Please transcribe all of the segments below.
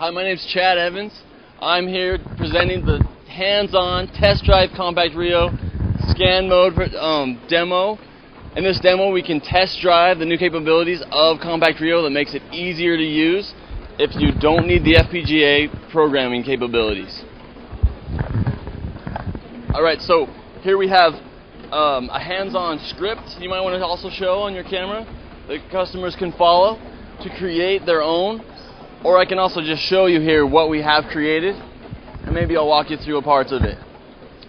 Hi, my name is Chad Evans. I'm here presenting the hands-on test drive CompactRIO scan mode demo. In this demo, we can test drive the new capabilities of CompactRIO that makes it easier to use if you don't need the FPGA programming capabilities. Alright, so here we have a hands-on script you might want to also show on your camera that customers can follow to create their own. Or I can also just show you here what we have created, and maybe I'll walk you through a part of it.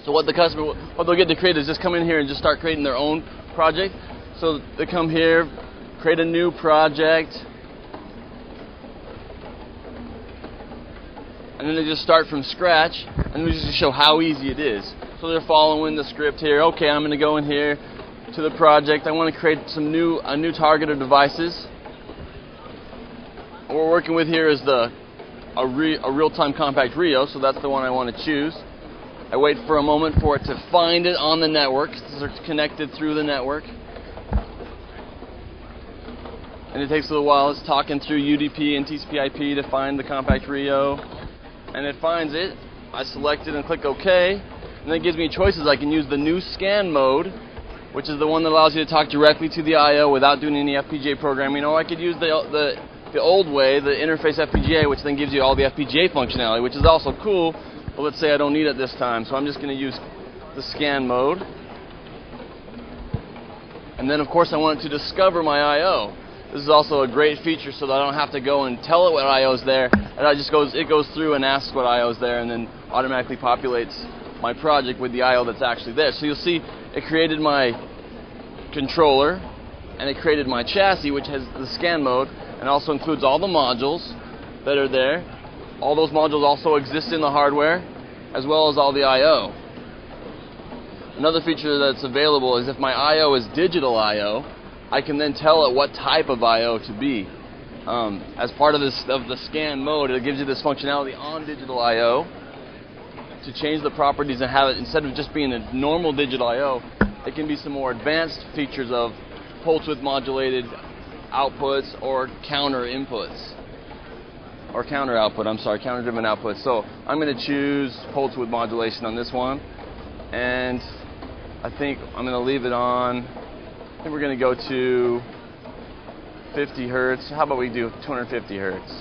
So what they'll get to create is just come in here and just start creating their own project. So they come here, create a new project, and then they just start from scratch, and we just show how easy it is. So they're following the script here. Okay, I'm going to go in here to the project. I want to create a new target of devices. What we're working with here is a real-time CompactRIO, so that's the one I want to choose. I wait for a moment for it to find it on the network. It's connected through the network. And it takes a little while. It's talking through UDP and TCP/IP to find the CompactRIO. And it finds it. I select it and click OK. And then it gives me choices. I can use the new scan mode, which is the one that allows you to talk directly to the I/O without doing any FPGA programming. Or I could use the old way, the interface FPGA, which then gives you all the FPGA functionality, which is also cool, but let's say I don't need it this time, so I'm just going to use the scan mode. And then of course I want it to discover my I/O. This is also a great feature so that I don't have to go and tell it what I/O is there, and it goes through and asks what I/O is there and then automatically populates my project with the I/O that's actually there. So you'll see it created my controller, and it created my chassis, which has the scan mode, and also includes all the modules that are there. All those modules also exist in the hardware, as well as all the I/O. Another feature that's available is if my I/O is digital I/O, I can then tell it what type of I/O to be. As part of the scan mode, it gives you this functionality on digital I/O to change the properties and have it, instead of just being a normal digital I/O, it can be some more advanced features of pulse width modulated outputs or counter inputs, or counter output, counter driven outputs. So I'm going to choose pulse width modulation on this one, and I think I'm going to leave it on. I think we're going to go to 50 hertz. How about we do 250 hertz?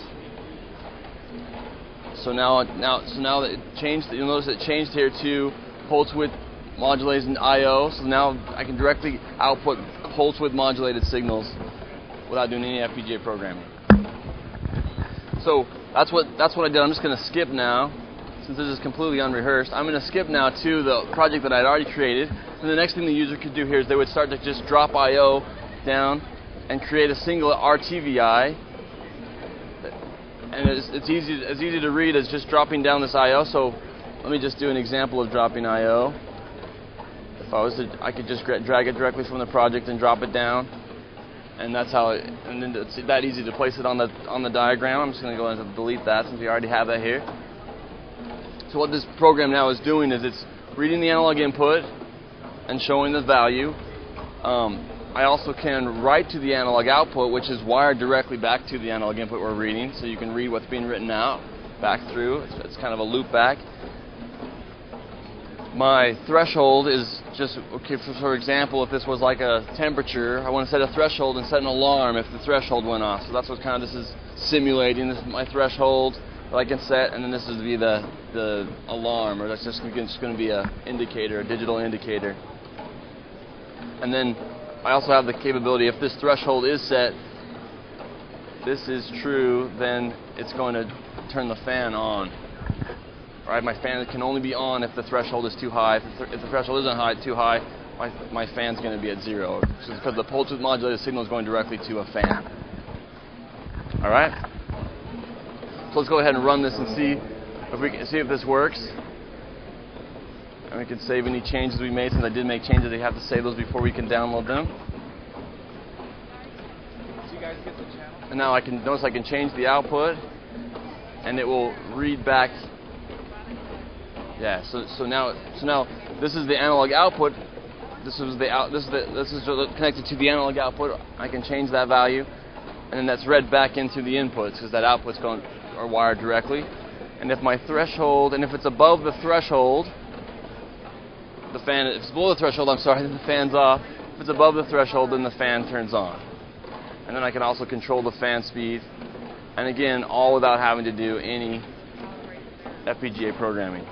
So now that it changed, you'll notice it changed here to pulse width modulation I/O. So now I can directly output pulse width modulated signals without doing any FPGA programming. So that's what I did. I'm just going to skip now, since this is completely unrehearsed. I'm going to skip now to the project that I'd already created. And the next thing the user could do here is they would start to just drop I/O down and create a single RTVI. And it's easy to read as just dropping down this I/O. So let me just do an example of dropping I/O. If I was to, I could just drag it directly from the project and drop it down. And that's how and then it's that easy to place it on the diagram. I'm just going to go ahead and delete that since we already have that here. So what this program now is doing is it's reading the analog input and showing the value. I also can write to the analog output, which is wired directly back to the analog input we're reading, so you can read what's being written out back through. It's kind of a loop back. My threshold is just, okay, for example, if this was like a temperature, I want to set a threshold and set an alarm if the threshold went off. So that's what kind of this is simulating. This is my threshold that I can set, and then this is to be the alarm, or that's just going to be a indicator, a digital indicator. And then I also have the capability, if this threshold is set, this is true, then it's going to turn the fan on. Right, my fan can only be on if the threshold is too high. If the threshold isn't too high, my fan's going to be at 0, because the pulse width modulated signal is going directly to a fan. All right. So let's go ahead and run this and see if this works. And we can save any changes we made. Since I did make changes, we have to save those before we can download them. Did you guys get the channel? And now I can notice I can change the output, and it will read back. Yeah. So now this is the analog output. This is connected to the analog output. I can change that value, and then that's read back into the inputs because that output's going are wired directly. And if my threshold, and if it's above the threshold, the fan, if it's below the threshold, I'm sorry, then the fan's off. If it's above the threshold, then the fan turns on. And then I can also control the fan speed. And again, all without having to do any FPGA programming.